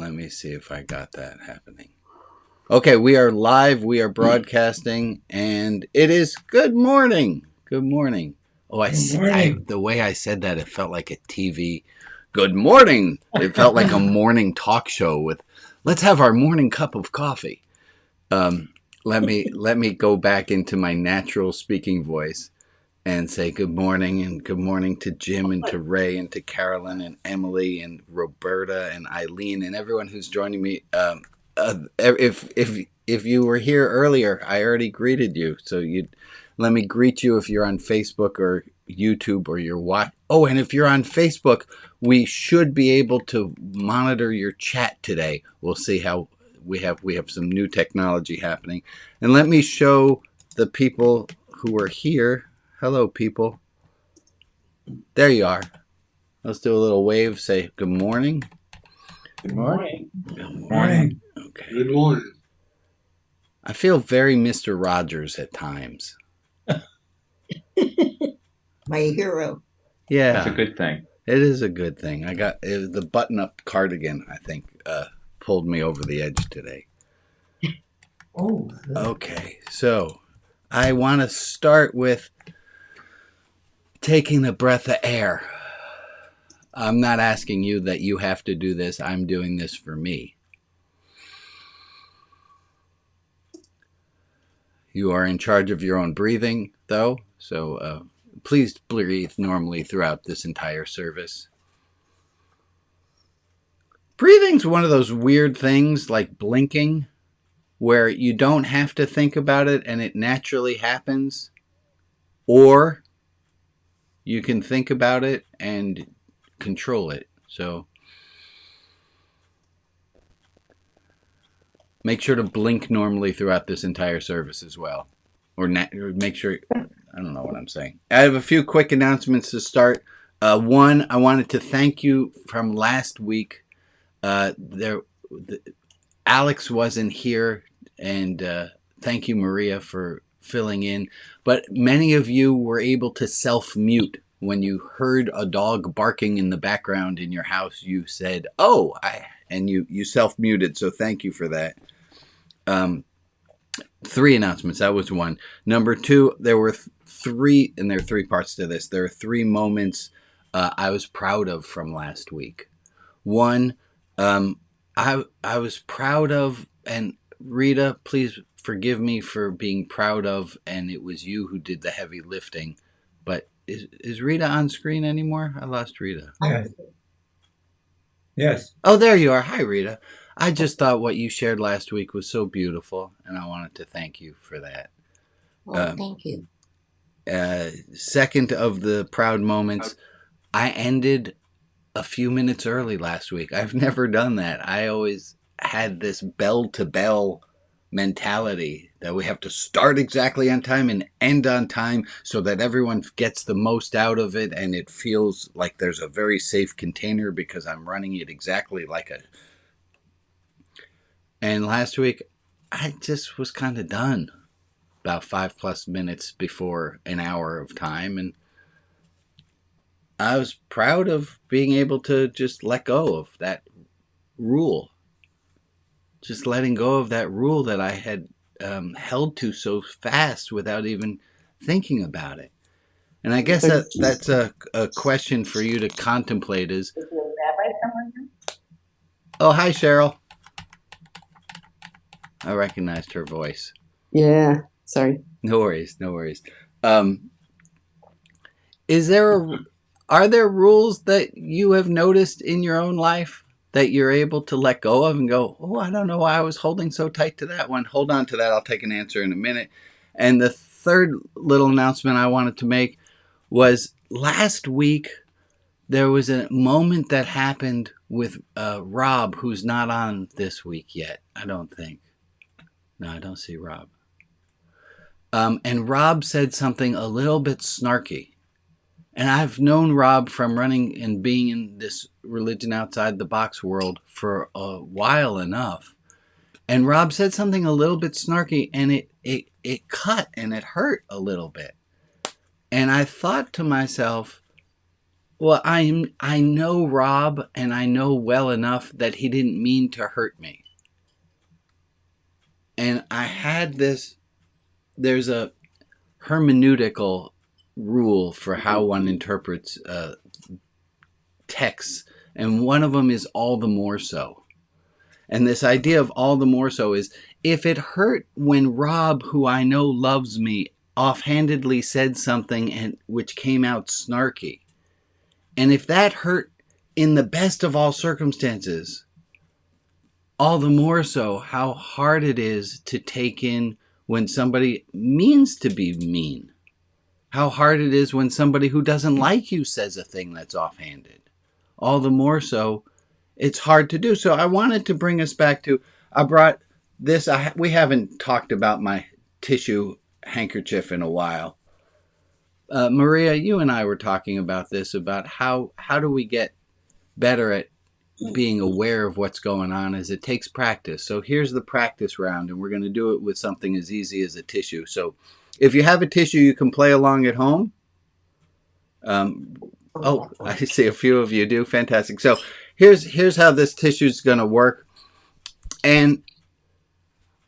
Let me see if I got that happening. Okay, we are live. We are broadcasting, and it is good morning. Good morning. Oh, the way I said that, it felt like a TV. Good morning. It felt like a morning talk show with, let's have our morning cup of coffee. Let me go back into my natural speaking voice and say good morning, and good morning to Jim and to Ray and to Carolyn and Emily and Roberta and Eileen and everyone who's joining me. If you were here earlier, I already greeted you. So let me greet you if you're on Facebook or YouTube or you're watching. Oh, and if you're on Facebook, we should be able to monitor your chat today. We'll see how we have some new technology happening. And let me show the people who are here. Hello, people. There you are. Let's do a little wave. Say good morning. Good morning. Good morning. Okay. Good morning. I feel very Mr. Rogers at times. My hero. Yeah. That's a good thing. It is a good thing. I got the button-up cardigan, I think, pulled me over the edge today. Oh. Okay, so I want to start with taking a breath of air. I'm not asking you that you have to do this. I'm doing this for me. You are in charge of your own breathing, though, so please breathe normally throughout this entire service. Breathing's one of those weird things like blinking where you don't have to think about it and it naturally happens, or you can think about it and control it. So make sure to blink normally throughout this entire service as well. Or make sure, I don't know what I'm saying. I have a few quick announcements to start. One, I wanted to thank you from last week. Alex wasn't here, and thank you, Maria, for filling in. But many of you were able to self-mute. When you heard a dog barking in the background in your house, you said, "Oh," and you self-muted. So thank you for that. 3 announcements. That was one. Number 2, there were 3, and there are 3 parts to this. There are 3 moments I was proud of from last week. One, I was proud of, and Rita, please forgive me for being proud of, and it was you who did the heavy lifting. But is Rita on screen anymore? I lost Rita. Yes. Oh, there you are. Hi, Rita. I just thought what you shared last week was so beautiful, and I wanted to thank you for that. Oh, thank you. Second of the proud moments, I ended a few minutes early last week. I've never done that. I always had this bell-to-bell mentality that we have to start exactly on time and end on time so that everyone gets the most out of it, and it feels like there's a very safe container because I'm running it exactly like a... And last week, I just was kind of done about 5+ minutes before an hour of time, and I was proud of being able to just let go of that rule. Just letting go of that rule that I had held to so fast without even thinking about it. And I guess that's a question for you to contemplate is there a rabbi somewhere here? Oh, hi, Cheryl. I recognized her voice. Yeah, sorry. No worries, no worries. Are there rules that you have noticed in your own life that you're able to let go of and go, oh, I don't know why I was holding so tight to that one. Hold on to that. I'll take an answer in a minute. And the third little announcement I wanted to make was last week there was a moment that happened with Rob, who's not on this week yet, I don't think. No, I don't see Rob. And Rob said something a little bit snarky. And I've known Rob from running and being in this religion outside the box world for a while enough. And Rob said something a little bit snarky, and it cut and it hurt a little bit. And I thought to myself, Well, I know Rob, and I know well enough that he didn't mean to hurt me. And I had this. There's a hermeneutical rule for how one interprets texts, and one of them is all the more so. And this idea of all the more so is if it hurt when Rob, who I know loves me, offhandedly said something and which came out snarky, and if that hurt in the best of all circumstances, all the more so how hard it is to take in when somebody means to be mean. How hard it is when somebody who doesn't like you says a thing that's offhanded. All the more so, it's hard to do. So I wanted to bring us back to, I brought this, we haven't talked about my tissue handkerchief in a while. Maria, you and I were talking about this, about how do we get better at being aware of what's going on, as it takes practice. So here's the practice round, and we're going to do it with something as easy as a tissue. So if you have a tissue, you can play along at home. Oh, I see a few of you do. Fantastic. So here's how this tissue is going to work. And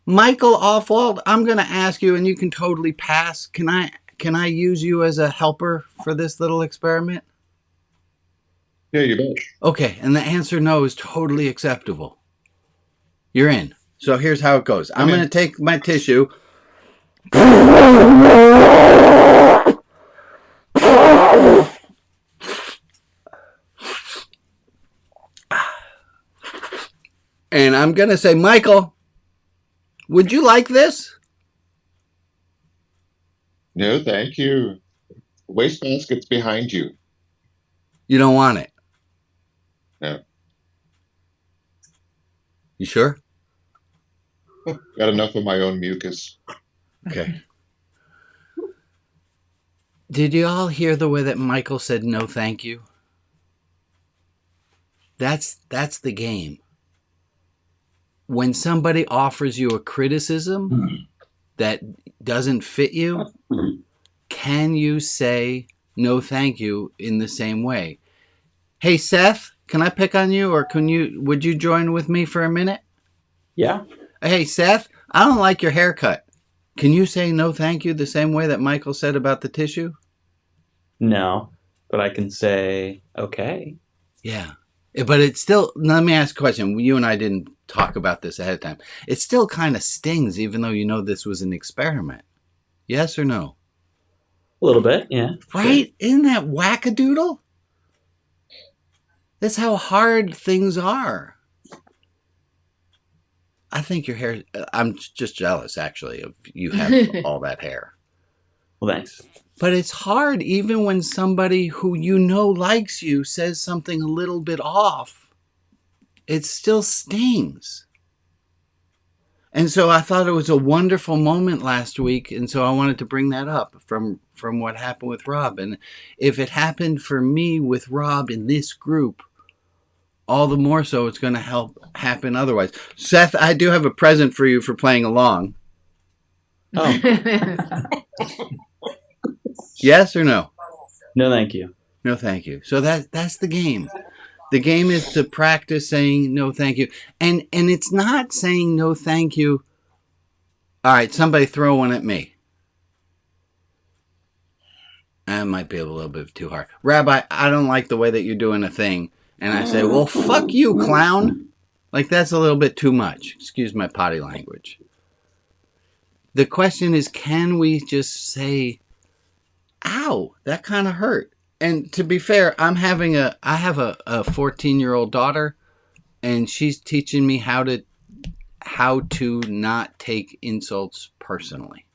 Michael Offwald, I'm going to ask you, and you can totally pass. Can I use you as a helper for this little experiment? Yeah, you bet. Okay, and the answer no is totally acceptable. You're in. So here's how it goes. I'm going to take my tissue. And I'm going to say, Michael, would you like this? No, thank you. Wastebasket's behind you. You don't want it? No. You sure? Got enough of my own mucus. Okay. Did you all hear the way that Michael said no thank you? That's the game. When somebody offers you a criticism that doesn't fit you, can you say no thank you in the same way? Hey Seth, can I pick on you, or would you join with me for a minute? Yeah. Hey Seth, I don't like your haircut. Can you say no thank you the same way that Michael said about the tissue? No, but I can say okay. Yeah. But it's still, let me ask a question. You and I didn't talk about this ahead of time. It still kind of stings, even though you know this was an experiment. Yes or no? A little bit, yeah. Right? Sure. Isn't that wackadoodle? That's how hard things are. I think your hair, I'm just jealous, actually, of you have all that hair. Well, thanks. But it's hard, even when somebody who you know likes you says something a little bit off. It still stings. And so I thought it was a wonderful moment last week, and so I wanted to bring that up from what happened with Rob. And if it happened for me with Rob in this group, all the more so it's going to help happen otherwise. Seth, I do have a present for you for playing along. Oh. Yes or no? No, thank you. No, thank you. So that's the game. The game is to practice saying no, thank you. And it's not saying no, thank you. All right, somebody throw one at me. That might be a little bit too hard. Rabbi, I don't like the way that you're doing a thing. And I say, well, fuck you, clown. Like, that's a little bit too much. Excuse my potty language. The question is, can we just say, ow, that kind of hurt? And to be fair, I have a 14-year-old daughter, and she's teaching me how to not take insults personally.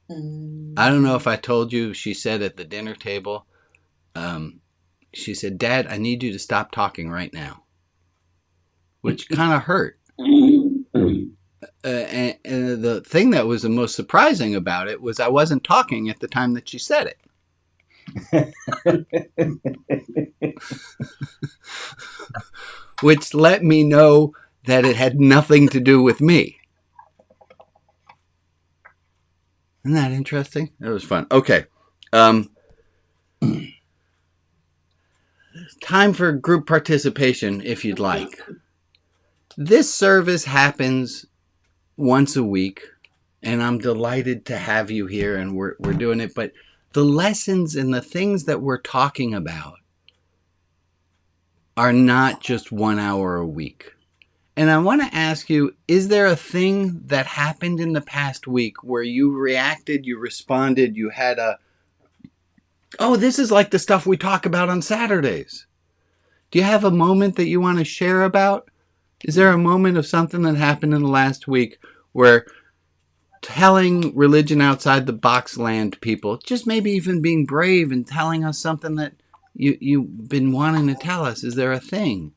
I don't know if I told you, she said at the dinner table, she said, Dad, I need you to stop talking right now. Which kind of hurt. And the thing that was the most surprising about it was I wasn't talking at the time that she said it. Which let me know that it had nothing to do with me. Isn't that interesting? That was fun. Okay. time for group participation, if you'd like. This service happens once a week, and I'm delighted to have you here, and we're doing it. But the lessons and the things that we're talking about are not just 1 hour a week. And I want to ask you, is there a thing that happened in the past week where you reacted, you responded, you had oh, this is like the stuff we talk about on Saturdays? Do you have a moment that you want to share about? Is there a moment of something that happened in the last week where telling religion outside the box land people, just maybe even being brave and telling us something that you've been wanting to tell us? Is there a thing?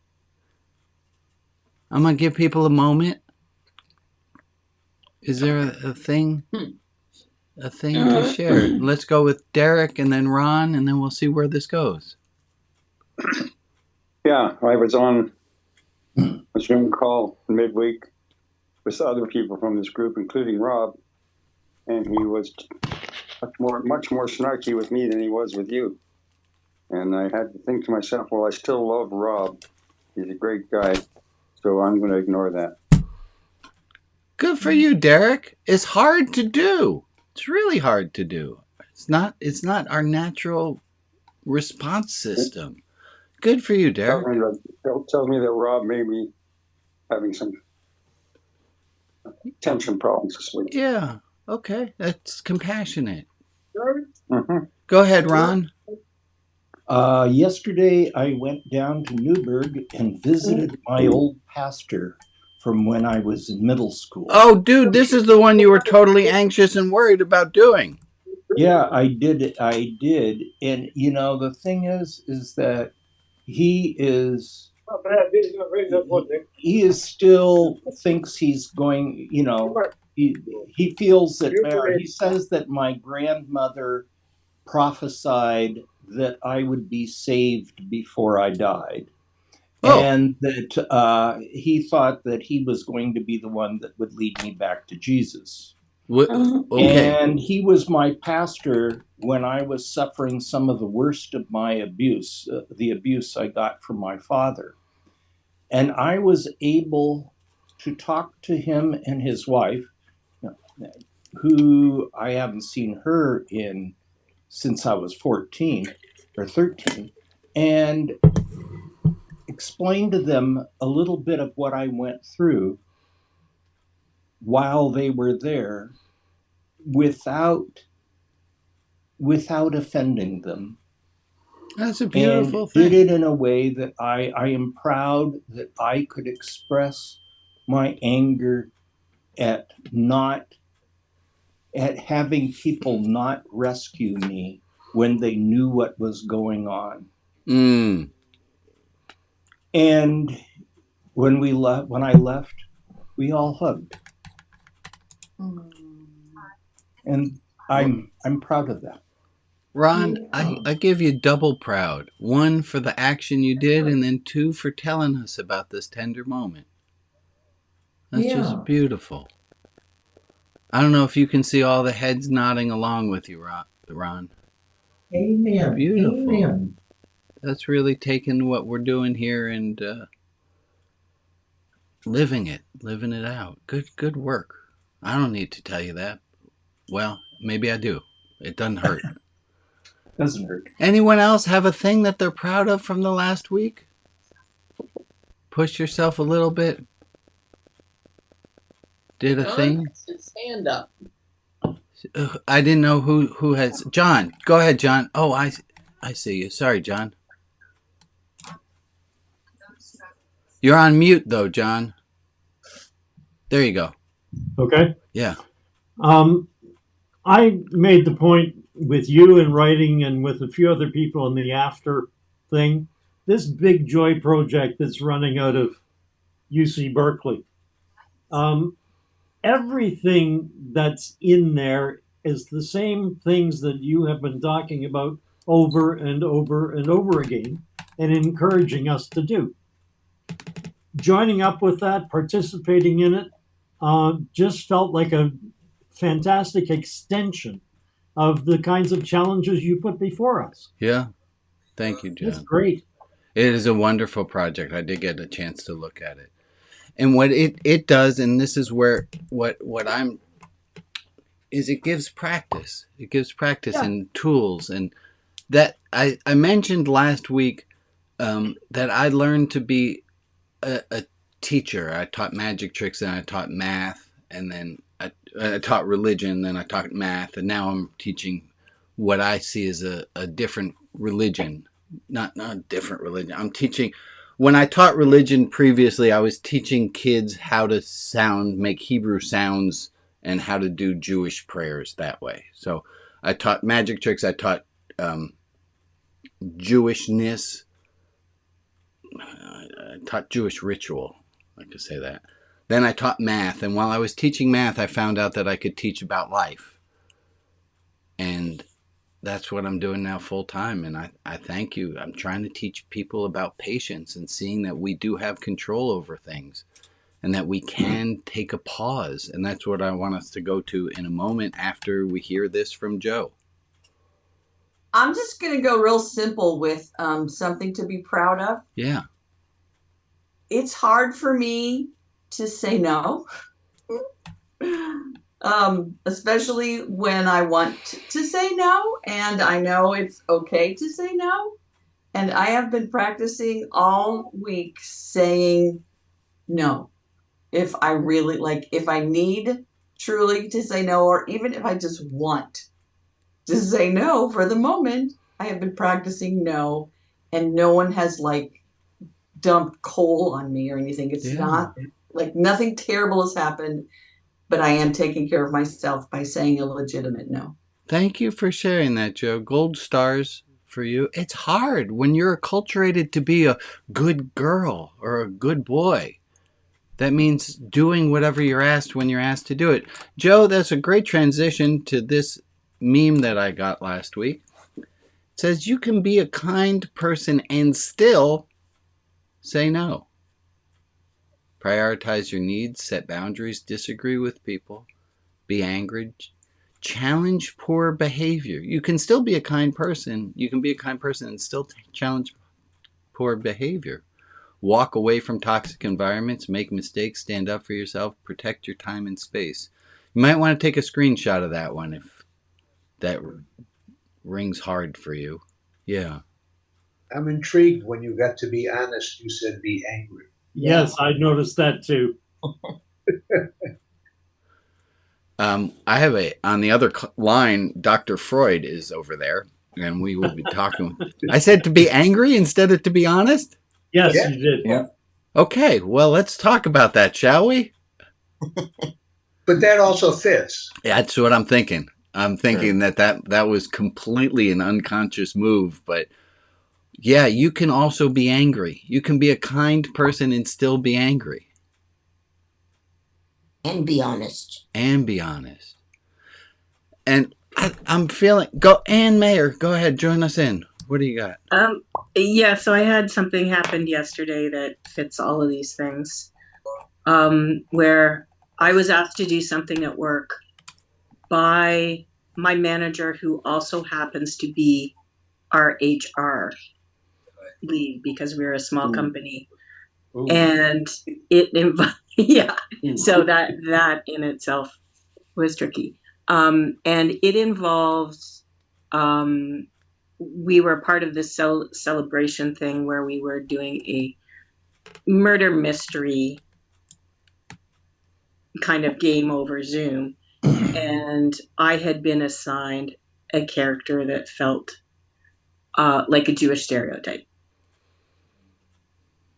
I'm going to give people a moment. Is there a thing? A thing to share? Let's go with Derek and then Ron, and then we'll see where this goes. Yeah, I was on a Zoom call midweek with other people from this group, including Rob, and he was much more snarky with me than he was with you. And I had to think to myself, well, I still love Rob. He's a great guy, so I'm going to ignore that. Good for you, Derek. It's hard to do. It's really hard to do. It's not our natural response system. Good for you, Derek. Tells me that Rob may be having some tension problems this week. Yeah. Okay. That's compassionate. Mm-hmm. Go ahead, Ron. Yesterday, I went down to Newburgh and visited my old pastor from when I was in middle school. Oh, dude, this is the one you were totally anxious and worried about doing. Yeah, I did. And, you know, the thing is that he still thinks he's going, you know, he feels that, he says that my grandmother prophesied that I would be saved before I died. Oh. And that he thought that he was going to be the one that would lead me back to Jesus. Okay. And he was my pastor when I was suffering some of the worst of my abuse, the abuse I got from my father. And I was able to talk to him and his wife, who I haven't seen her since I was 14 or 13, and explain to them a little bit of what I went through while they were there without offending them. That's a beautiful and thing. Did it in a way that I am proud that I could express my anger at having people not rescue me when they knew what was going on. Mm. And when I left, we all hugged. And I'm proud of that. Ron, I give you double proud. 1, for the action you did, and then 2, for telling us about this tender moment. That's just beautiful. I don't know if you can see all the heads nodding along with you, Ron. Amen. Beautiful. Amen. That's really taking what we're doing here and living it out. Good work. I don't need to tell you that. Well, maybe I do. It doesn't hurt. Doesn't hurt. Anyone else have a thing that they're proud of from the last week? Push yourself a little bit. Did a thing? Stand up. I didn't know who has. John, go ahead, John. Oh, I see you. Sorry, John. You're on mute, though, John. There you go. Okay. Yeah. I made the point with you in writing and with a few other people in the after thing, this big joy project that's running out of UC Berkeley. Everything that's in there is the same things that you have been talking about over and over and over again and encouraging us to do. Joining up with that, participating in it, just felt like a fantastic extension of the kinds of challenges you put before us. Yeah. Thank you, John. That's great. It is a wonderful project. I did get a chance to look at it. And what it does, and this is where what I'm is it gives practice. It gives practice and tools, and that I mentioned last week that I learned to be a teacher. I taught magic tricks, and I taught math, and then I taught religion, then I taught math, and now I'm teaching what I see as a different religion. Not a different religion. I'm teaching. When I taught religion previously, I was teaching kids how to make Hebrew sounds and how to do Jewish prayers that way. So I taught magic tricks. I taught Jewishness. I taught Jewish ritual. I could say that. Then I taught math, and while I was teaching math, I found out that I could teach about life. And that's what I'm doing now full time, and I thank you. I'm trying to teach people about patience and seeing that we do have control over things and that we can take a pause. And that's what I want us to go to in a moment after we hear this from Joe. I'm just going to go real simple with something to be proud of. Yeah. It's hard for me to say no. Especially when I want to say no, and I know it's okay to say no. And I have been practicing all week saying no. If I really if I need truly to say no, or even if I just want to say no for the moment, I have been practicing no, and no one has dumped coal on me or anything. It's not nothing terrible has happened. But I am taking care of myself by saying a legitimate no. Thank you for sharing that, Joe. Gold stars for you. It's hard when you're acculturated to be a good girl or a good boy. That means doing whatever you're asked when you're asked to do it. Joe, that's a great transition to this meme that I got last week. It says you can be a kind person and still say no. Prioritize your needs, set boundaries, disagree with people, be angry, challenge poor behavior. You can still be a kind person. You can be a kind person and still challenge poor behavior. Walk away from toxic environments, make mistakes, stand up for yourself, protect your time and space. You might want to take a screenshot of that one if that rings hard for you. Yeah. I'm intrigued when you got to be honest, you said be angry. Yes, I noticed that too. I have on the other line, Dr. Freud is over there, and we will be talking. I said to be angry instead of to be honest? Yes, you did. Yeah. Okay, well, let's talk about that, shall we? But that also fits. That's what I'm thinking. I'm thinking that was completely an unconscious move, but yeah, you can also be angry. You can be a kind person and still be angry. And be honest. And be honest. And I'm feeling, Ann Mayer, go ahead, join us in. What do you got? Yeah, so I had something happen yesterday that fits all of these things, where I was asked to do something at work by my manager, who also happens to be our HR lead, because we're a small company. And it so that in itself was tricky. And it involves, we were part of this celebration thing where we were doing a murder mystery kind of game over Zoom. And I had been assigned a character that felt like a Jewish stereotype.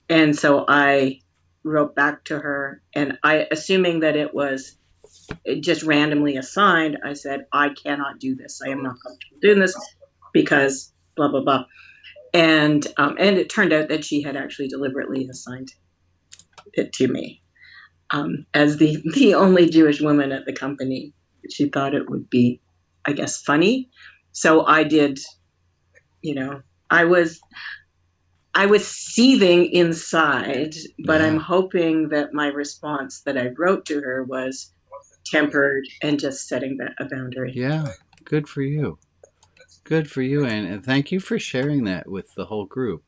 And so I wrote back to her, and assuming that it was just randomly assigned, I said, I cannot do this. I am not comfortable doing this because blah, blah, blah. And it turned out that she had actually deliberately assigned it to me. As the only Jewish woman at the company, she thought it would be, I guess, funny. So I did, I was seething inside, but I'm hoping that my response that I wrote to her was tempered and just setting a boundary. Yeah, good for you. Good for you, and thank you for sharing that with the whole group.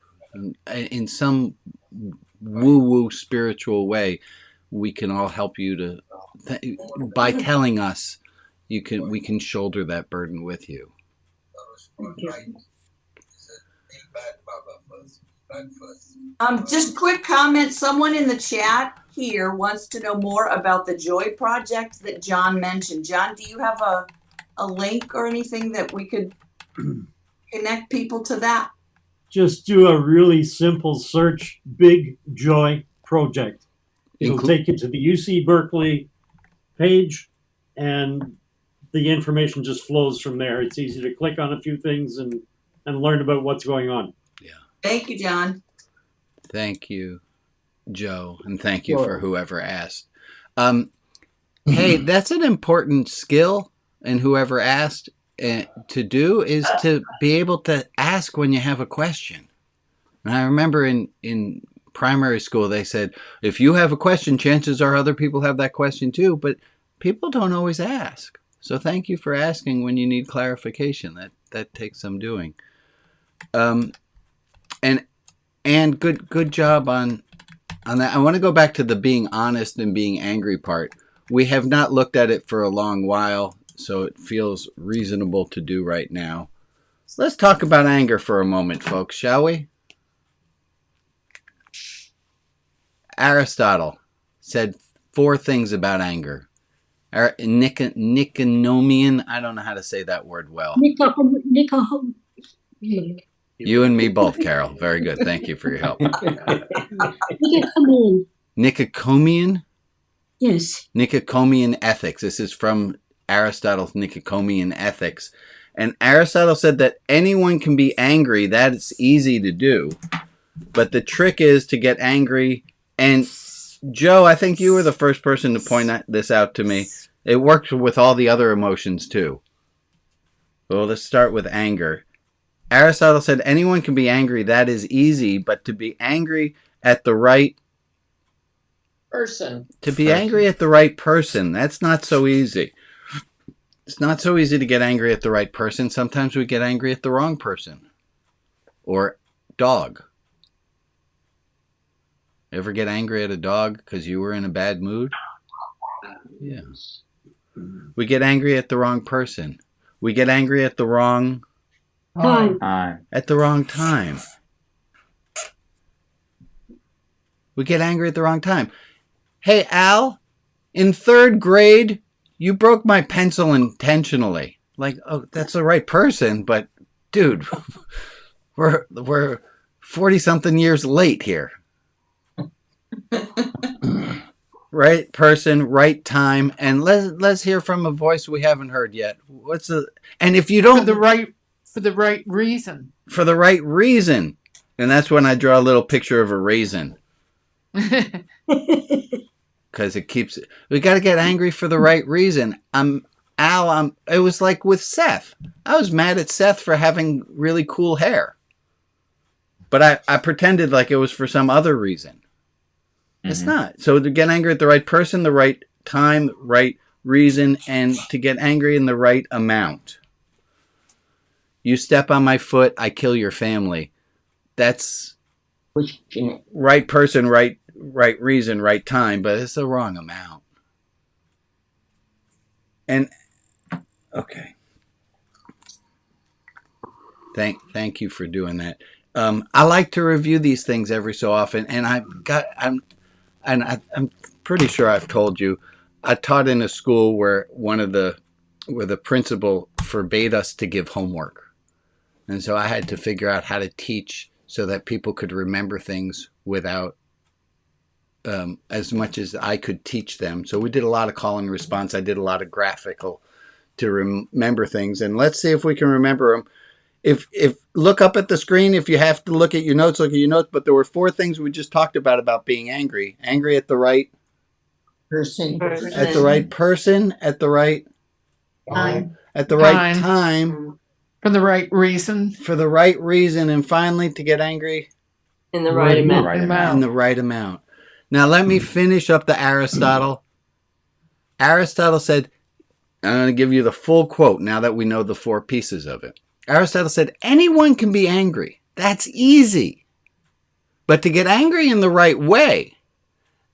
in some woo-woo spiritual way, we can all help you to, by telling us, we can shoulder that burden with you. Just quick comment. Someone in the chat here wants to know more about the Joy Project that John mentioned. John, do you have a link or anything that we could connect people to that? Just do a really simple search, Big Joy Project. It'll take you to the UC Berkeley page, and the information just flows from there. It's easy to click on a few things and learn about what's going on. Yeah. Thank you, John. Thank you, Joe, and thank you for whoever asked. Hey, that's an important skill, and whoever asked to do is to be able to ask when you have a question. And I remember in primary school they said, if you have a question, chances are other people have that question too, but people don't always ask. So thank you for asking when you need clarification. That takes some doing. And good job on that. I want to go back to the being honest and being angry part. We have not looked at it for a long while, so it feels reasonable to do right now. Let's talk about anger for a moment, folks, shall we? Aristotle said 4 things about anger. Niconomian, I don't know how to say that word well. You and me both, Carol. Very good. Thank you for your help. Nicocomian? Yes. Nicocomian ethics. This is from Aristotle's Nicocomian ethics. And Aristotle said that anyone can be angry. That's easy to do. But the trick is to get angry. And Joe, I think you were the first person to point this out to me. It works with all the other emotions too. Well, let's start with anger. Aristotle said anyone can be angry. That is easy. But to be angry at the right person. To be angry at the right person, that's not so easy. It's not so easy to get angry at the right person. Sometimes we get angry at the wrong person. Or dog. Ever get angry at a dog because you were in a bad mood? Yes. We get angry at the wrong person. We get angry at the wrong Time. At the wrong time. We get angry at the wrong time. Hey, Al, in 3rd grade, you broke my pencil intentionally. Like, oh, that's the right person, but dude, we're 40-something years late here. Right person, right time, and let's hear from a voice we haven't heard yet. And if you don't for the right reason. For the right reason. And that's when I draw a little picture of a raisin. Because we got to get angry for the right reason. It was like with Seth. I was mad at Seth for having really cool hair. But I pretended like it was for some other reason. Mm-hmm. It's not. So to get angry at the right person, the right time, right reason, and to get angry in the right amount. You step on my foot, I kill your family. That's right person, right reason, right time, but it's the wrong amount. And okay. Thank you for doing that. I like to review these things every so often, and I'm pretty sure I've told you, I taught in a school where the principal forbade us to give homework. And so I had to figure out how to teach so that people could remember things without as much as I could teach them. So we did a lot of call and response. I did a lot of graphical to remember things. And let's see if we can remember them. If look up at the screen, if you have to look at your notes, look at your notes. But there were 4 things we just talked about being angry. Angry at the right person. At the right person, at the right Time. At the right time. For the right reason. For the right reason. And finally, to get angry In the right amount. In the right amount. Now, let me finish up the Aristotle. Aristotle said, I'm going to give you the full quote now that we know the 4 pieces of it. Aristotle said, anyone can be angry. That's easy. But to get angry in the right way,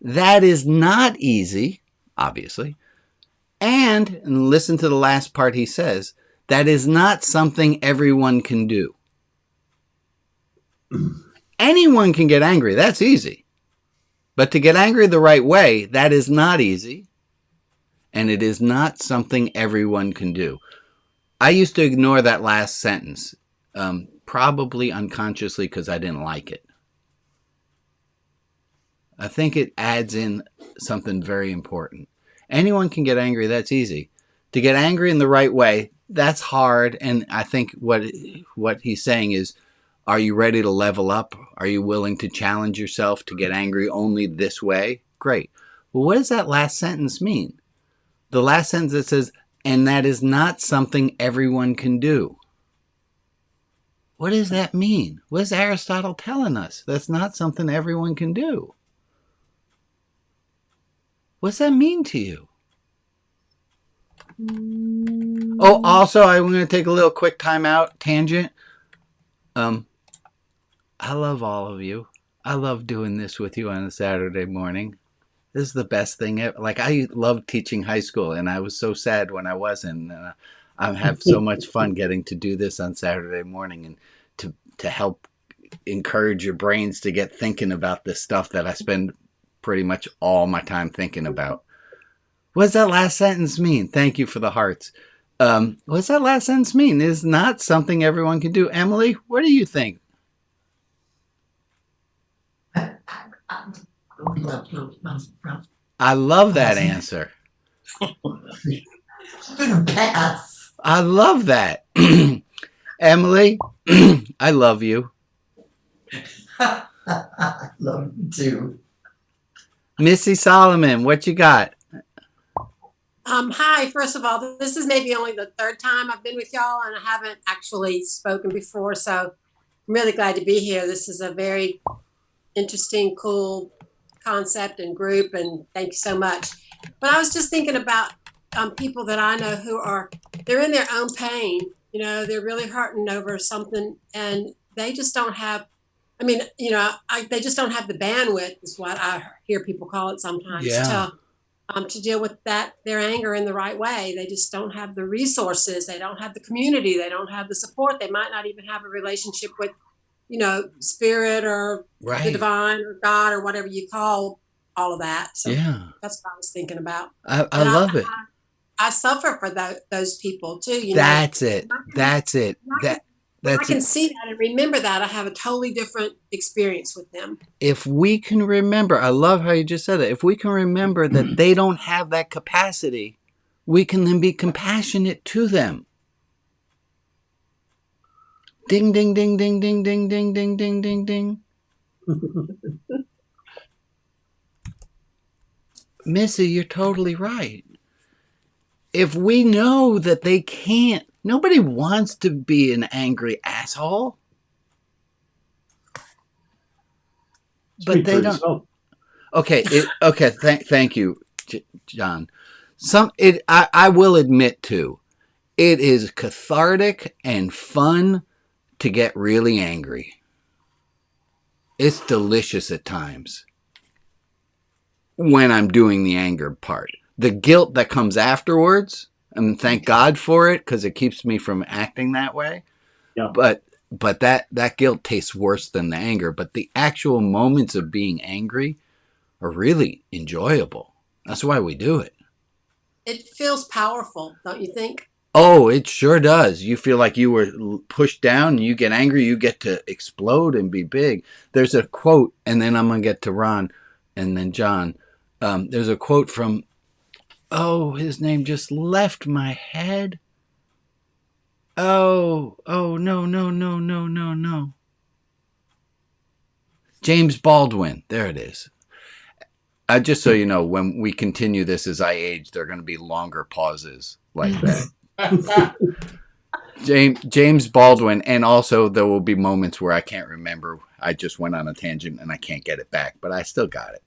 that is not easy, obviously. And listen to the last part he says, that is not something everyone can do. Anyone can get angry. That's easy. But to get angry the right way, that is not easy. And it is not something everyone can do. I used to ignore that last sentence, probably unconsciously because I didn't like it. I think it adds in something very important. Anyone can get angry. That's easy. To get angry in the right way, that's hard. And I think what he's saying is, are you ready to level up? Are you willing to challenge yourself to get angry only this way? Great. Well, what does that last sentence mean? The last sentence that says, and that is not something everyone can do. What does that mean? What is Aristotle telling us? That's not something everyone can do. What's that mean to you? Oh, also, I'm going to take a little quick tangent. I love all of you. I love doing this with you on a Saturday morning. This is the best thing ever. Like, I love teaching high school, and I was so sad when I wasn't. I have so much fun getting to do this on Saturday morning and to help encourage your brains to get thinking about this stuff that I spend pretty much all my time thinking about. What does that last sentence mean? Thank you for the hearts. What does that last sentence mean? It is not something everyone can do. Emily, what do you think? I love that answer. I love that. Emily, I love you. I love you too. Missy Solomon, what you got? Hi, first of all, this is maybe only the third time I've been with y'all, and I haven't actually spoken before, so I'm really glad to be here. This is a very interesting, cool concept and group, and thank you so much. But I was just thinking about people that I know they're in their own pain. You know, they're really hurting over something, and they just don't have, they just don't have the bandwidth, is what I hear people call it sometimes, to deal with their anger in the right way. They just don't have the resources. They don't have the community. They don't have the support. They might not even have a relationship with, spirit or the divine or God or whatever you call all of that. So that's what I was thinking about. I love it. I suffer for those people too. That's it. I can see that and remember that. I have a totally different experience with them. If we can remember, I love how you just said that. If we can remember that they don't have that capacity, we can then be compassionate to them. Ding, ding, ding, ding, ding, ding, ding, ding, ding, ding, ding. Missy, you're totally right. If we know that they can't, nobody wants to be an angry asshole. But they don't. Okay. Thank you, John. I will admit too, it is cathartic and fun to get really angry. It's delicious at times when I'm doing the anger part. The guilt that comes afterwards, and thank God for it, because it keeps me from acting that way. Yeah. But that guilt tastes worse than the anger. But the actual moments of being angry are really enjoyable. That's why we do it. It feels powerful, don't you think? Oh, it sure does. You feel like you were pushed down, and you get angry, you get to explode and be big. There's a quote, and then I'm going to get to Ron and then John. There's a quote from, his name just left my head. No. James Baldwin. There it is. Just so you know, when we continue this as I age, there are going to be longer pauses like that. James Baldwin, and also there will be moments where I can't remember. I just went on a tangent and I can't get it back, but I still got it.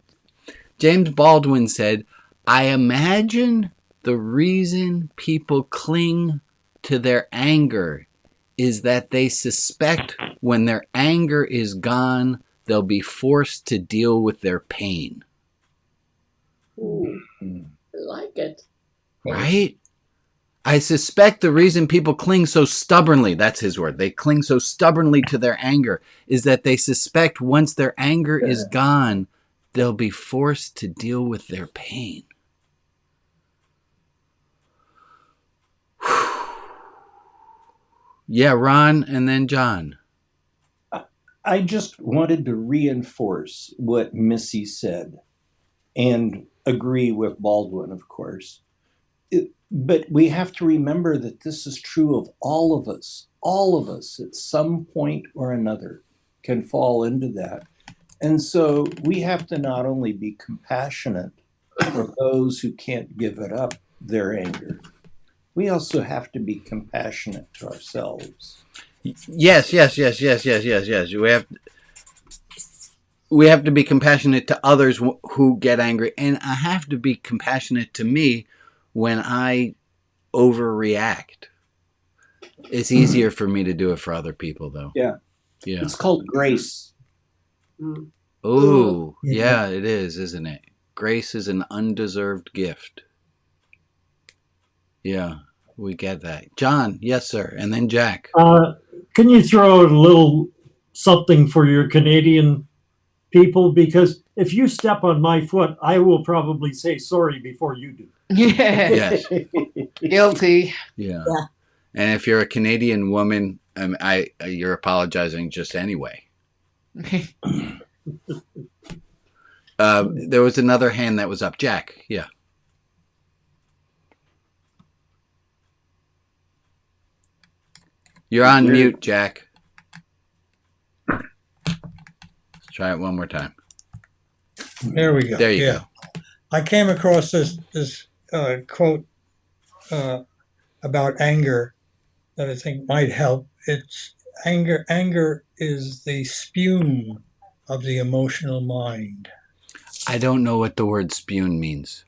James Baldwin said, I imagine the reason people cling to their anger is that they suspect when their anger is gone, they'll be forced to deal with their pain. Ooh, I like it. Right? I suspect the reason people cling so stubbornly, that's his word, they cling so stubbornly to their anger, is that they suspect once their anger is gone, they'll be forced to deal with their pain. Yeah, Ron and then John. I just wanted to reinforce what Missy said and agree with Baldwin, of course. But we have to remember that this is true of all of us. All of us at some point or another can fall into that. And so we have to not only be compassionate for those who can't give it up, their anger, we also have to be compassionate to ourselves. Yes. We have to be compassionate to others who get angry. And I have to be compassionate to me when I overreact. It's easier for me to do it for other people, though. Yeah. It's called grace. Oh, yeah, it is, isn't it? Grace is an undeserved gift. Yeah, we get that. John, yes, sir. And then Jack. Can you throw a little something for your Canadian people? Because if you step on my foot, I will probably say sorry before you do. Yes. Guilty. Yeah. And if you're a Canadian woman, you're apologizing just anyway. There was another hand that was up. Jack, yeah. You're on mute, Jack. Let's try it one more time. There we go. There you go. I came across this quote about anger that I think might help. It's anger. Anger is the spume of the emotional mind. I don't know what the word spume means.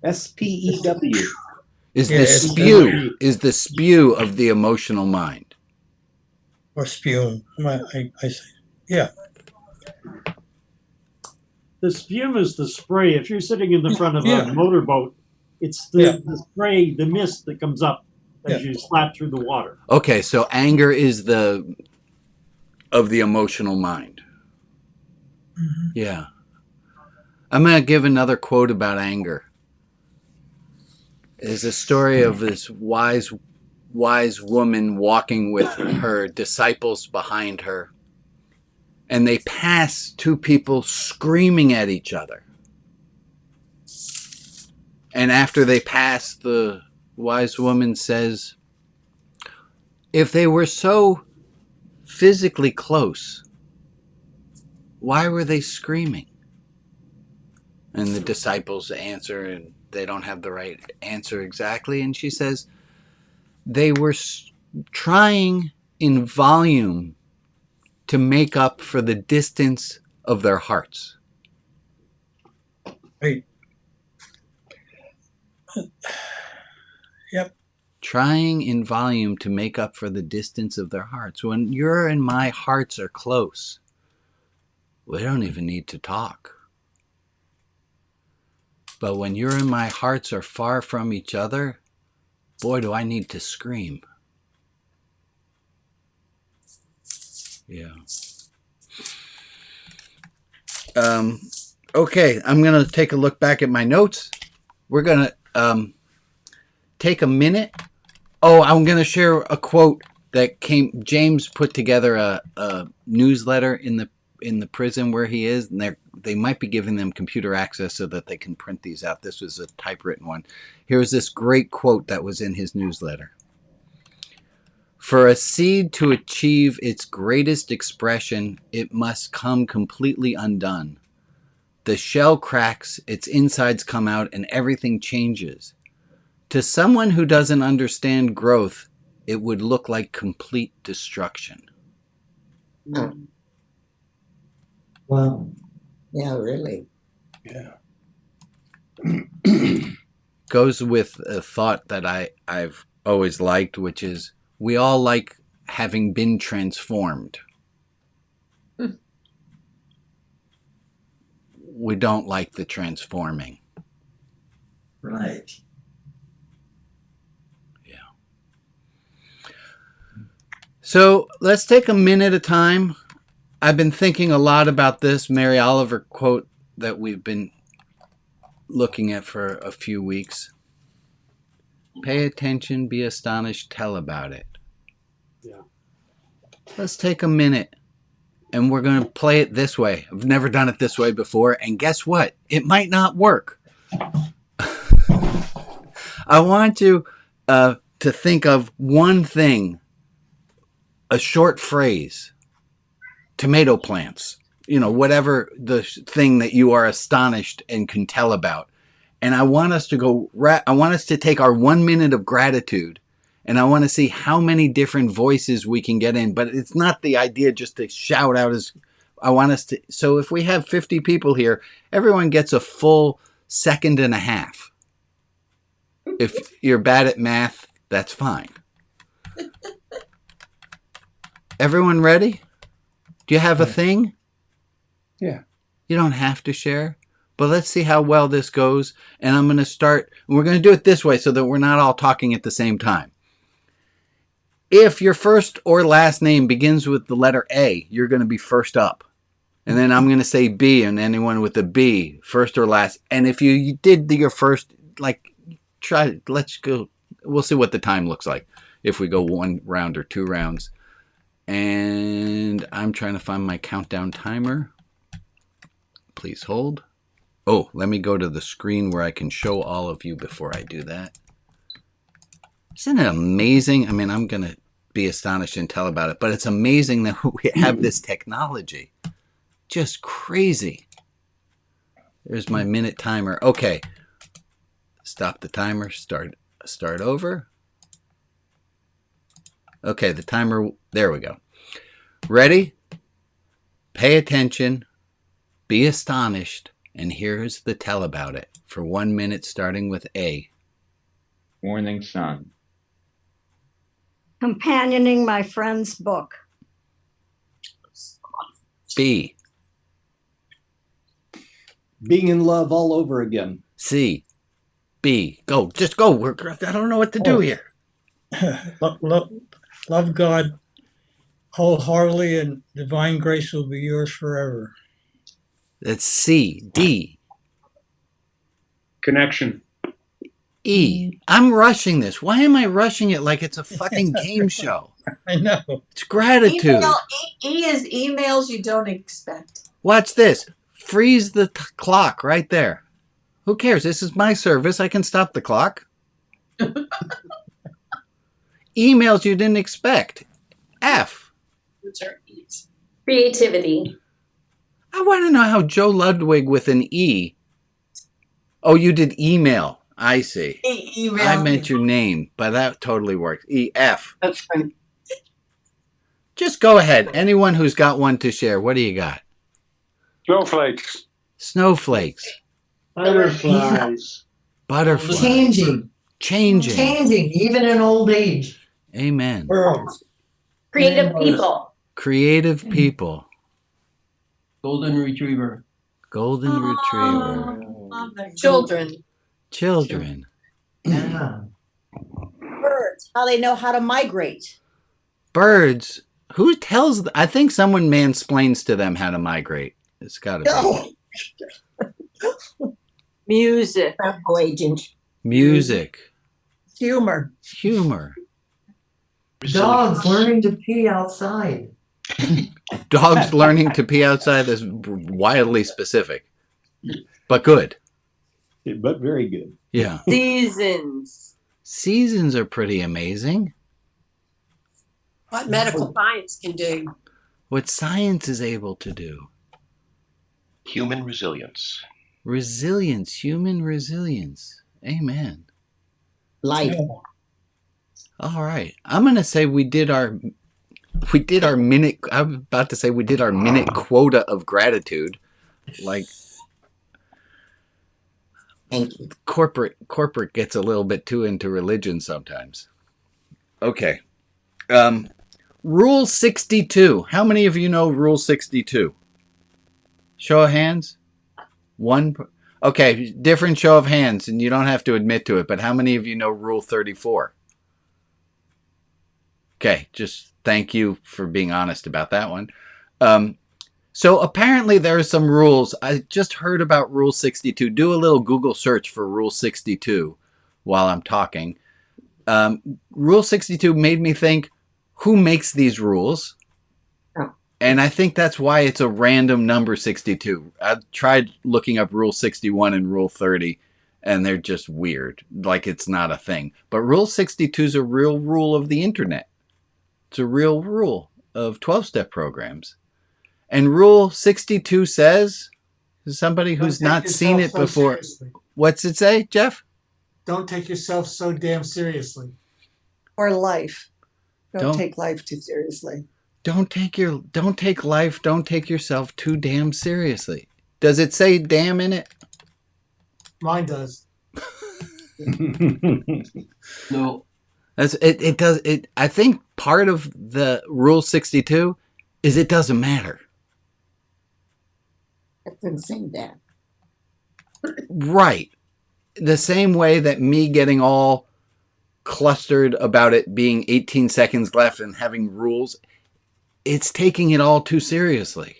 SPEW. Is the spew of the emotional mind. Or spume. I say, yeah. The spume is the spray. If you're sitting in the front of a motorboat, it's the spray, the mist that comes up as you slap through the water. Okay, so anger is of the emotional mind. Mm-hmm. Yeah. I'm going to give another quote about anger. There's a story of this wise woman walking with her disciples behind her. And they pass two people screaming at each other. And after they pass, the wise woman says, if they were so physically close, why were they screaming? And the disciples answer, and they don't have the right answer exactly. And she says, they were trying in volume to make up for the distance of their hearts. Right. Yep. Trying in volume to make up for the distance of their hearts. When your and my hearts are close, we don't even need to talk. But when your and my hearts are far from each other, boy, do I need to scream. Yeah. Okay, I'm going to take a look back at my notes. We're going to take a minute. Oh, I'm going to share a quote that James put together a newsletter in the prison where he is, and they might be giving them computer access so that they can print these out. This was a typewritten one. Here's this great quote that was in his newsletter. For a seed to achieve its greatest expression, it must come completely undone. The shell cracks, its insides come out, and everything changes. To someone who doesn't understand growth, it would look like complete destruction. Wow. Yeah, really. Yeah. Goes with a thought that I've always liked, which is we all like having been transformed. We don't like the transforming. Right. So let's take a minute at a time. I've been thinking a lot about this Mary Oliver quote that we've been looking at for a few weeks. Pay attention, be astonished, tell about it. Yeah. Let's take a minute and we're going to play it this way. I've never done it this way before, and guess what? It might not work. I want you to think of one thing, a short phrase, tomato plants, whatever the thing that you are astonished and can tell about. And I want us to take our 1 minute of gratitude, and I want to see how many different voices we can get in. But it's not the idea just to shout out so if we have 50 people here, everyone gets a full second and a half. If you're bad at math, that's fine. Everyone ready? Do you have a thing? Yeah. You don't have to share, but let's see how well this goes. And I'm going to start. We're going to do it this way so that we're not all talking at the same time. If your first or last name begins with the letter A, you're going to be first up. And then I'm going to say B, and anyone with a B, first or last. And if you did your first, let's go. We'll see what the time looks like if we go 1 round or 2 rounds. And I'm trying to find my countdown timer. Please hold. Oh, let me go to the screen where I can show all of you before I do that. Isn't it amazing? I mean, I'm going to be astonished and tell about it, but it's amazing that we have this technology. Just crazy. There's my minute timer. Okay. Stop the timer. Start over. Okay, the timer. There we go. Ready? Pay attention. Be astonished. And here's the tell about it for 1 minute, starting with A. Morning sun. Companioning my friend's book. B. Being in love all over again. C. B. Go. Just go. I don't know what to do here. Love God wholeheartedly, and divine grace will be yours forever. That's C. D. Connection. E. I'm rushing this. Why am I rushing it like it's a fucking game show? I know. It's gratitude. E is emails you don't expect. Watch this. Freeze the clock right there. Who cares? This is my service. I can stop the clock. Emails you didn't expect. F. Creativity. I want to know how Joe Ludwig with an E. Oh, you did email. I see. Email. I meant your name, but that totally works. E-F. That's fine. Just go ahead. Anyone who's got one to share, what do you got? Snowflakes. Snowflakes. Butterflies. Butterflies. Changing, even in old age. Amen. Birds. Creative people. Creative people. Golden retriever. Golden retriever. Children. Children. Yeah. Birds, how they know how to migrate. Birds. Who tells? I think someone mansplains to them how to migrate. It's got to be. Music. Agent. Music. Humor. Humor. Dogs learning to pee outside. Dogs learning to pee outside is wildly specific, but good. But very good. Yeah. Seasons. Seasons are pretty amazing. What medical science can do. What science is able to do. Human resilience. Resilience, human resilience. Amen. Life. All right. I'm going to say we did our minute. I'm about to say we did our minute quota of gratitude. Like, Thank you. Corporate gets a little bit too into religion sometimes. Okay. Rule 62. How many of you know Rule 62? Show of hands. One. Okay, different show of hands, and you don't have to admit to it, but how many of you know Rule 34? Okay, just thank you for being honest about that one. So apparently there are some rules. I just heard about Rule 62. Do a little Google search for Rule 62 while I'm talking. Rule 62 made me think, who makes these rules? And I think that's why it's a random number 62. I tried looking up Rule 61 and Rule 30, and they're just weird. Like it's not a thing. But Rule 62 is a real rule of the internet. It's a real rule of 12-step programs. And Rule 62 says, somebody who's not seen it before. What's it say, Jeff? Don't take yourself so damn seriously. Or life. Don't Don't- take life too seriously. Don't take yourself too damn seriously. Does it say damn in it? Mine does. No. It does. I think part of the Rule 62 is it doesn't matter. It doesn't say that. Right. The same way that me getting all clustered about it being 18 seconds left and having rules, it's taking it all too seriously.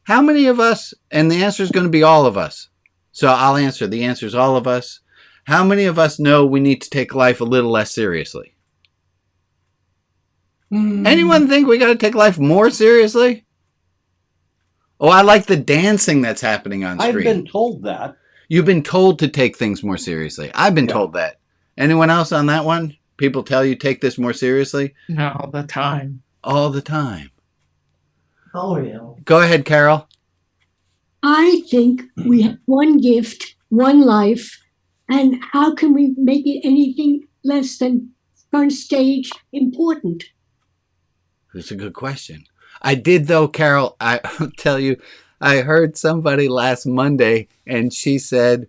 How many of us, and the answer is going to be all of us, so I'll answer. The answer is all of us. How many of us know we need to take life a little less seriously? Anyone think we got to take life more seriously? Oh, I like the dancing that's happening on screen. I've been told that. You've been told to take things more seriously. I've been told that. Anyone else on that one? People tell you take this more seriously? All the time. All the time. Oh, yeah. Go ahead, Carol. I think we have one gift, one life, and how can we make it anything less than front stage important? That's a good question. I did, though, Carol. I'll tell you, I heard somebody last Monday, and she said,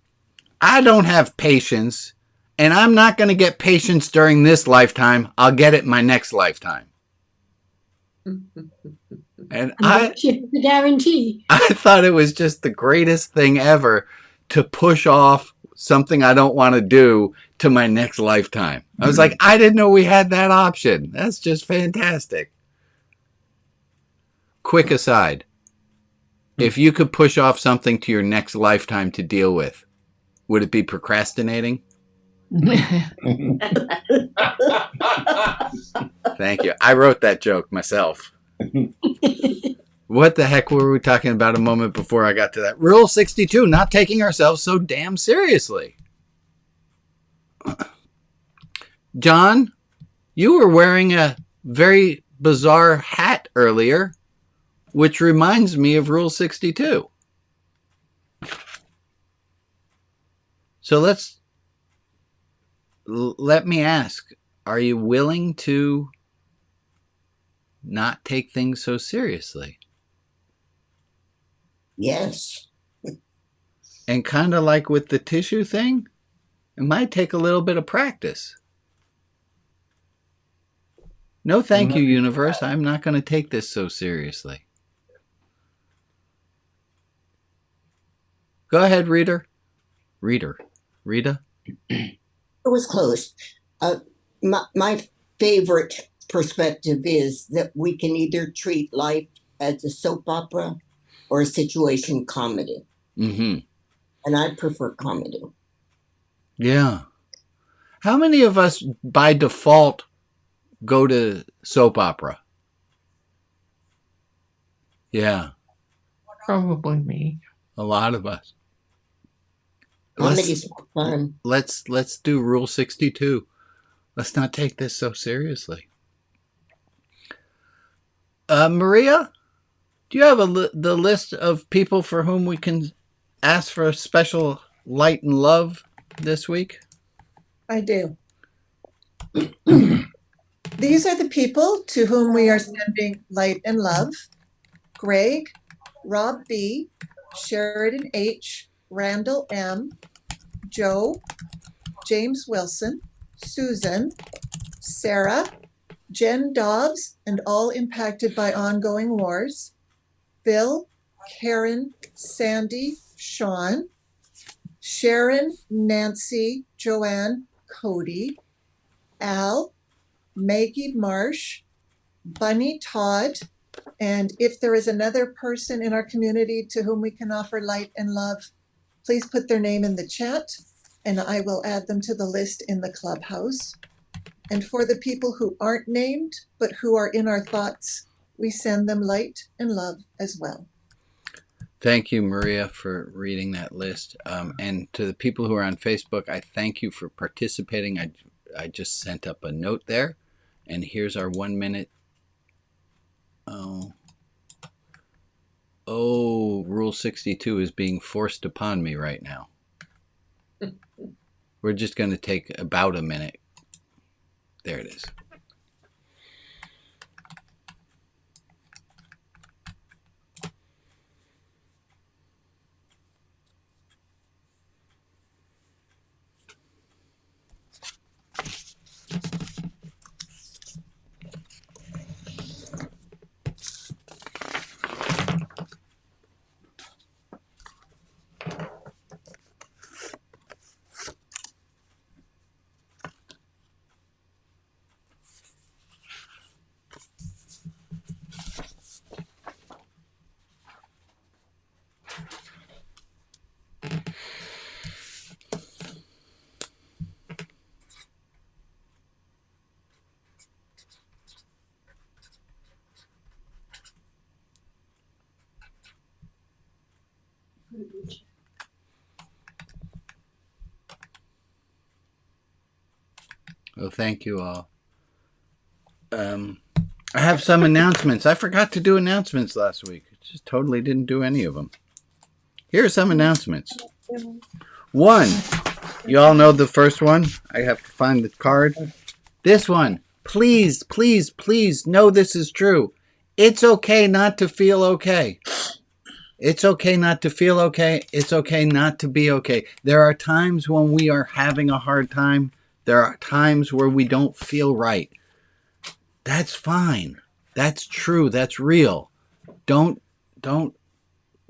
I don't have patience, and I'm not going to get patience during this lifetime. I'll get it my next lifetime. And the guarantee. I thought it was just the greatest thing ever to push off something I don't want to do to my next lifetime. I was like, I didn't know we had that option. That's just fantastic. Quick aside. If you could push off something to your next lifetime to deal with, would it be procrastinating? Thank you. I wrote that joke myself. What the heck were we talking about a moment before I got to that? Rule 62, not taking ourselves so damn seriously. John, you were wearing a very bizarre hat earlier, which reminds me of Rule 62. So let me ask, are you willing to not take things so seriously? Yes. And kind of like with the tissue thing, it might take a little bit of practice. No, thank you, universe. I'm not going to take this so seriously. Go ahead, Rita. It was close. My favorite perspective is that we can either treat life as a soap opera or a situation comedy. Mm-hmm. And I prefer comedy. Yeah. How many of us by default go to soap opera? Yeah. Probably me. A lot of us. Comedy's fun. Let's do Rule 62. Let's not take this so seriously. Maria, do you have the list of people for whom we can ask for a special light and love this week? I do. These are the people to whom we are sending light and love. Greg, Rob B., Sheridan H., Randall M., Joe, James Wilson, Susan, Sarah, Jen Dobbs, and all impacted by ongoing wars, Bill, Karen, Sandy, Sean, Sharon, Nancy, Joanne, Cody, Al, Maggie Marsh, Bunny Todd, and if there is another person in our community to whom we can offer light and love, please put their name in the chat and I will add them to the list in the clubhouse. And for the people who aren't named, but who are in our thoughts, we send them light and love as well. Thank you, Maria, for reading that list. And to the people who are on Facebook, I thank you for participating. I just sent up a note there. And here's our 1 minute. Oh, Rule 62 is being forced upon me right now. We're just going to take about a minute. There it is. Well, thank you all. I have some announcements. I forgot to do announcements last week. Just totally didn't do any of them. Here are some announcements. One, you all know the first one. I have to find the card. This one, please, please, please know this is true. It's okay not to feel okay. It's okay not to feel okay. It's okay not to be okay. There are times when we are having a hard time. There are times where we don't feel right. That's fine. That's true. That's real. Don't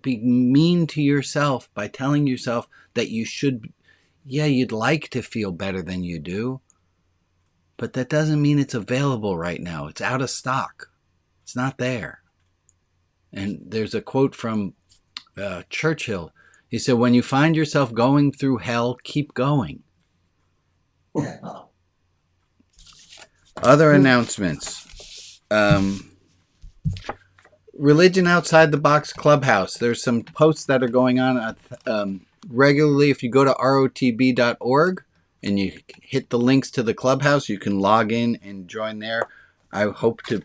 be mean to yourself by telling yourself that you should. Yeah, you'd like to feel better than you do, but that doesn't mean it's available right now. It's out of stock. It's not there. And there's a quote from Churchill. He said, "When you find yourself going through hell, keep going." Other announcements. Religion Outside the Box Clubhouse. There's some posts that are going on regularly. If you go to rotb.org and you hit the links to the clubhouse, you can log in and join there. I hope to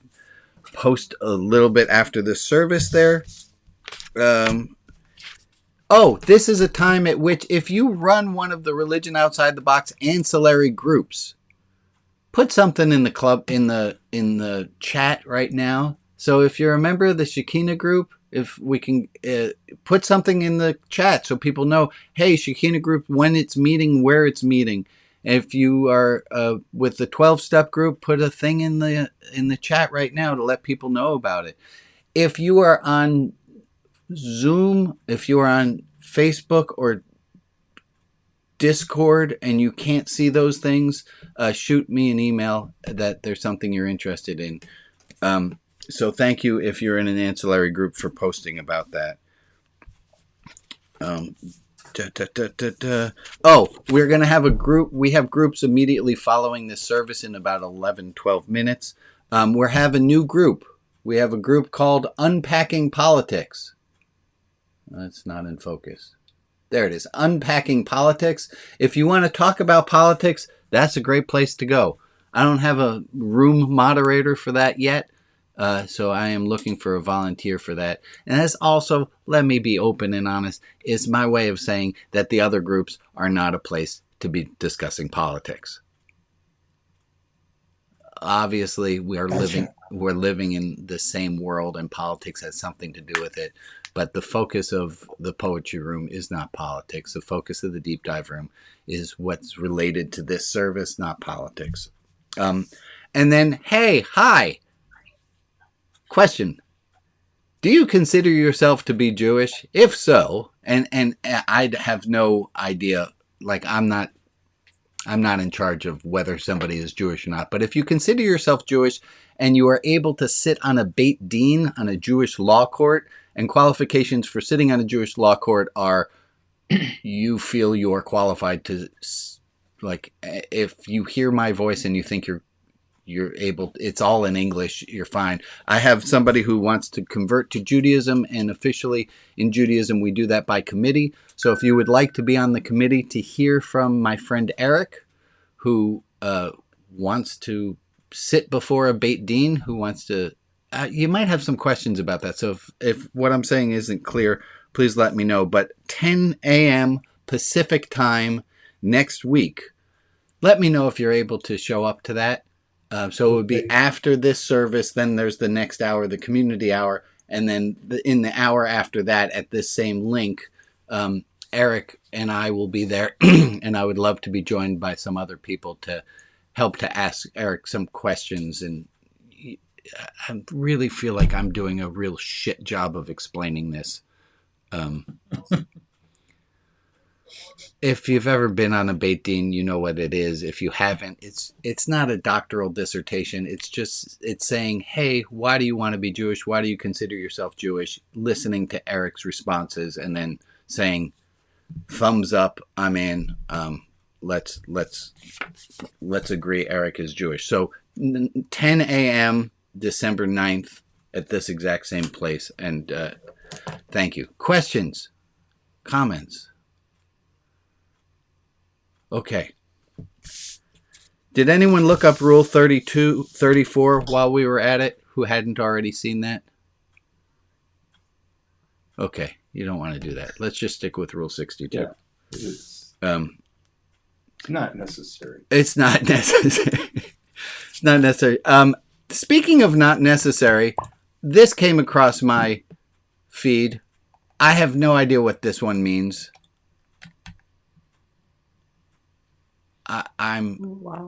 post a little bit after the service there. This is a time at which if you run one of the Religion Outside the Box ancillary groups, put something in the club in the chat right now. So if you're a member of the Shekinah group, if we can put something in the chat so people know, hey, Shekinah group, when it's meeting, where it's meeting. If you are with the 12-step group, put a thing in the chat right now to let people know about it. If you are on Zoom, if you are on Facebook or Discord and you can't see those things, shoot me an email that there's something you're interested in. So thank you if you're in an ancillary group for posting about that. We're going to have a group. We have groups immediately following this service in about 11, 12 minutes. We have a new group. We have a group called Unpacking Politics. That's not in focus. There it is. Unpacking Politics. If you want to talk about politics, that's a great place to go. I don't have a room moderator for that yet. So I am looking for a volunteer for that. And that's also, let me be open and honest, is my way of saying that the other groups are not a place to be discussing politics. Obviously, we're living in the same world and politics has something to do with it. But the focus of the poetry room is not politics. The focus of the deep dive room is what's related to this service, not politics. And then, hey, hi. Question. Do you consider yourself to be Jewish? If so, and I have no idea, like I'm not in charge of whether somebody is Jewish or not, but if you consider yourself Jewish and you are able to sit on a Beit Din, on a Jewish law court, and qualifications for sitting on a Jewish law court are you feel you are qualified to, like, if you hear my voice and you think you're able, it's all in English, you're fine. I have somebody who wants to convert to Judaism, and officially in Judaism we do that by committee. So if you would like to be on the committee to hear from my friend Eric, who wants to sit before a Beit Din, who wants to, you might have some questions about that. So if what I'm saying isn't clear, please let me know. But 10 a.m. Pacific time next week, let me know if you're able to show up to that. So it would be after this service, then there's the next hour, the community hour, and then in the hour after that at this same link, Eric and I will be there, and I would love to be joined by some other people to help to ask Eric some questions. And I really feel like I'm doing a real shit job of explaining this. If you've ever been on a Beit Din, you know what it is. If you haven't, it's not a doctoral dissertation. It's saying, hey, why do you want to be Jewish? Why do you consider yourself Jewish? Listening to Eric's responses and then saying, thumbs up, I'm in. Let's agree Eric is Jewish. So 10 a.m. December 9th at this exact same place. And thank you. Questions? Comments? Okay. Did anyone look up Rule 34 while we were at it who hadn't already seen that? Okay, you don't want to do that. Let's just stick with Rule 62. Yeah, it's not necessary. It's not necessary. It's not necessary. Speaking of not necessary, this came across my feed. I have no idea what this one means.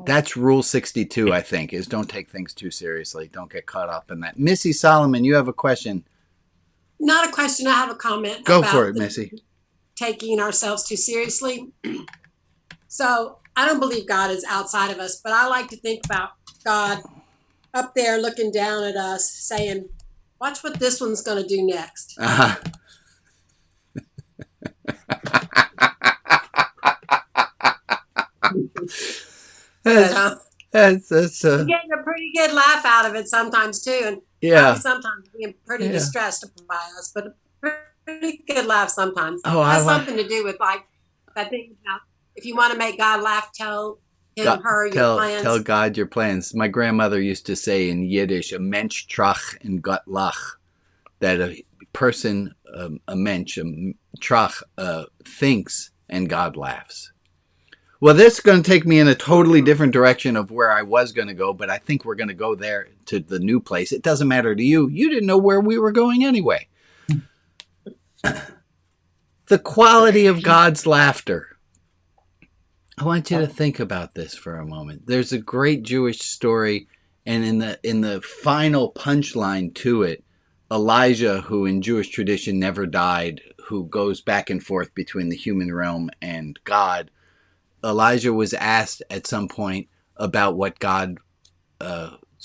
That's Rule 62, I think, is don't take things too seriously. Don't get caught up in that. Missy Solomon, you have a question. Not a question, I have a comment. Go for it, Missy. Taking ourselves too seriously. So I don't believe God is outside of us, but I like to think about God up there looking down at us saying, watch what this one's going to do next. Uh-huh. That's We're getting a pretty good laugh out of it sometimes too, and yeah, sometimes being pretty distressed by us, but a pretty good laugh sometimes. Oh, it has something to do with like that thing about if you want to make God laugh, tell him, her your plans. Tell God your plans. My grandmother used to say in Yiddish, "A mensch trach and Gott lach," that a person, a mensch, a trach, thinks and God laughs. Well, this is going to take me in a totally different direction of where I was going to go, but I think we're going to go there to the new place. It doesn't matter to you. You didn't know where we were going anyway. The quality of God's laughter. I want you to think about this for a moment. There's a great Jewish story, and in the final punchline to it, Elijah, who in Jewish tradition never died, who goes back and forth between the human realm and God, Elijah was asked at some point about what God's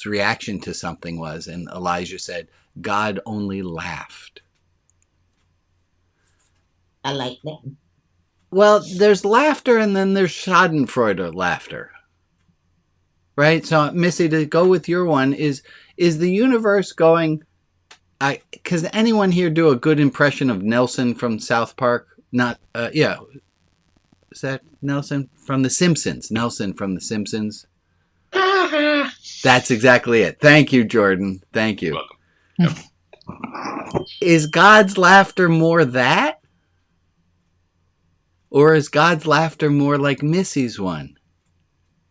reaction to something was, and Elijah said, God only laughed. I like that. Well, there's laughter and then there's schadenfreude laughter. Right? So, Missy, to go with your one, is the universe going... Can anyone here do a good impression of Nelson from South Park? Not, yeah. Is that Nelson from The Simpsons? Nelson from The Simpsons. That's exactly it. Thank you, Jordan. Thank you. Is God's laughter more that? Or is God's laughter more like Missy's one?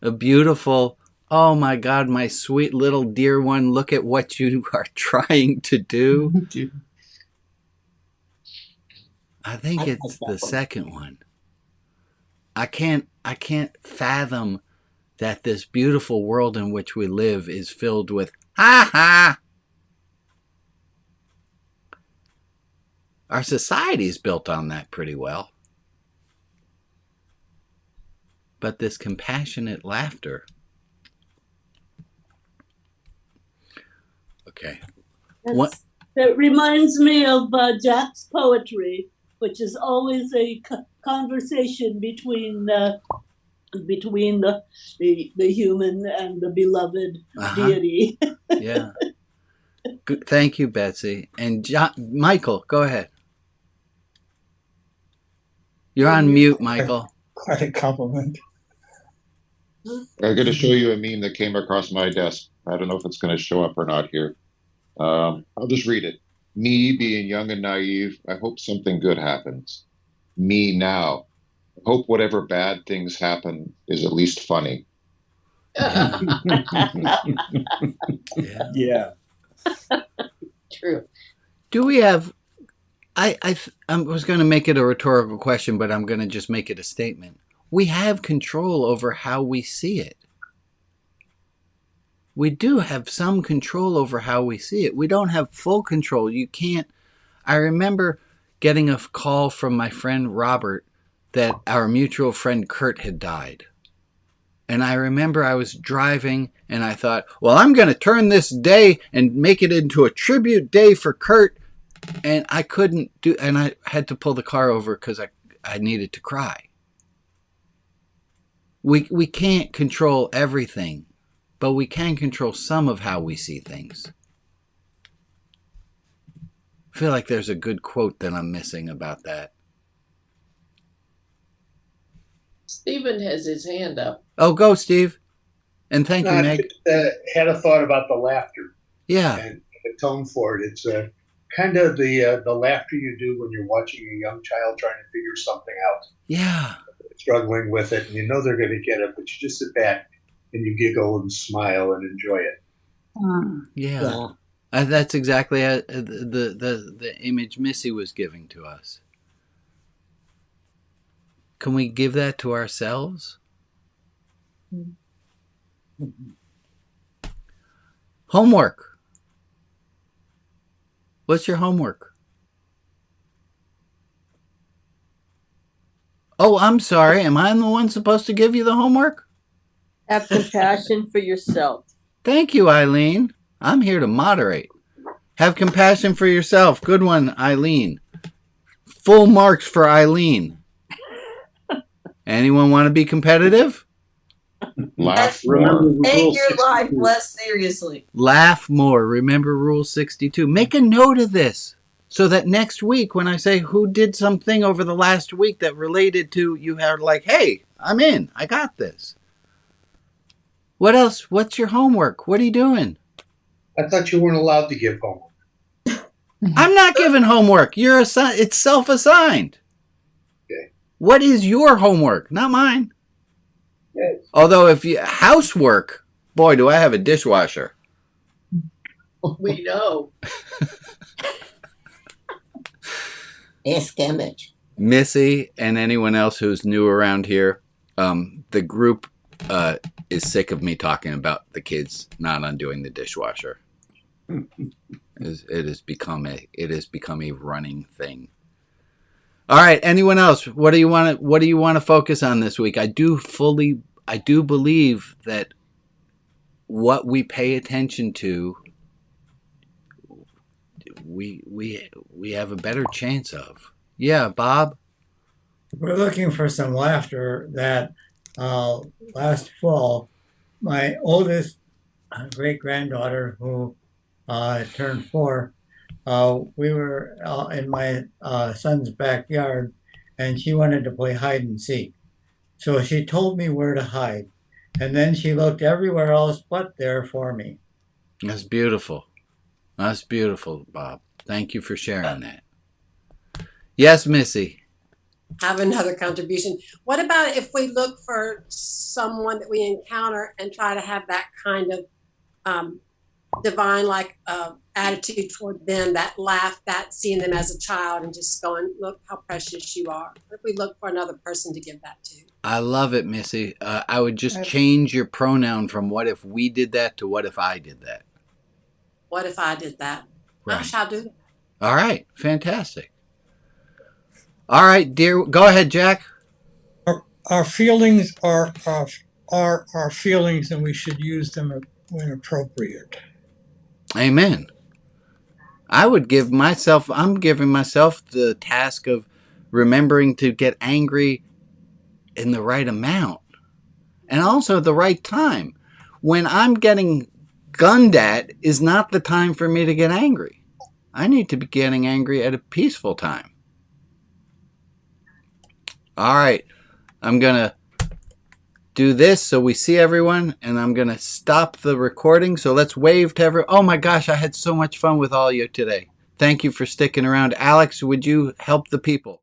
A beautiful, oh my God, my sweet little dear one, look at what you are trying to do. I think it's the second one. I can't fathom that this beautiful world in which we live is filled with ha ha. Our society is built on that pretty well. But this compassionate laughter. Okay. What? That reminds me of Jack's poetry, which is always a conversation between the human and the beloved deity. Yeah. Good. Thank you, Betsy. And Michael, go ahead. You're on mute, Michael. Quite a compliment. I'm going to show you a meme that came across my desk. I don't know if it's going to show up or not here. I'll just read it. Me being young and naive, I hope something good happens. Me now. I hope whatever bad things happen is at least funny. Yeah. True. Do we have... I was going to make it a rhetorical question, but I'm going to just make it a statement. We have control over how we see it. We do have some control over how we see it. We don't have full control. You can't... I remember getting a call from my friend Robert that our mutual friend Kurt had died. And I remember I was driving and I thought, well, I'm going to turn this day and make it into a tribute day for Kurt. And I couldn't do, and I had to pull the car over because I needed to cry. We can't control everything, but we can control some of how we see things. I feel like there's a good quote that I'm missing about that. Stephen has his hand up. Oh, go, Steve. And thank you, Meg. I had a thought about the laughter. Yeah. And the tone for it. It's kind of the laughter you do when you're watching a young child trying to figure something out. Yeah. Struggling with it, and you know they're going to get it, but you just sit back and you giggle and smile and enjoy it. Yeah. That's exactly the image Missy was giving to us. Can we give that to ourselves? Homework. What's your homework? Oh, I'm sorry. Am I the one supposed to give you the homework? Have compassion for yourself. Thank you, Eileen. I'm here to moderate. Have compassion for yourself. Good one, Eileen. Full marks for Eileen. Anyone want to be competitive? Laugh Remember, more. take your life less seriously. Laugh more. Remember Rule 62. Make a note of this so that next week when I say who did something over the last week that related to, you are like, hey, I'm in. I got this. What else? What's your homework? What are you doing? I thought you weren't allowed to give homework. I'm not giving homework. It's self-assigned. Okay. What is your homework? Not mine. Yes. Although if you housework, boy, do I have a dishwasher. We know. Ask Emmett. Missy and anyone else who's new around here, the group is sick of me talking about the kids not undoing the dishwasher. It has become a running thing. All right, anyone else? What do you want to focus on this week? I do believe that what we pay attention to, we have a better chance of. Yeah, Bob? We're looking for some laughter. That last fall, my oldest great-granddaughter, who turned 4, we were in my son's backyard, and she wanted to play hide and seek. So she told me where to hide, and then she looked everywhere else but there for me. That's beautiful. That's beautiful, Bob. Thank you for sharing that. Yes, Missy. Have another contribution. What about if we look for someone that we encounter and try to have that kind of divine attitude toward them, that laugh, that seeing them as a child and just going, look how precious you are. If we look for another person to give that to. I love it, Missy. I would just change your pronoun from what if we did that to what if I did that. What if I did that? Right. I shall do that. All right. Fantastic. All right, dear. Go ahead, Jack. Our feelings are our feelings, and we should use them when appropriate. Amen. I'm giving myself the task of remembering to get angry in the right amount and also the right time. When I'm getting gunned at is not the time for me to get angry. I need to be getting angry at a peaceful time. All right. I'm going to do this so we see everyone, and I'm going to stop the recording. So let's wave to everyone. Oh my gosh, I had so much fun with all of you today. Thank you for sticking around. Alex, would you help the people?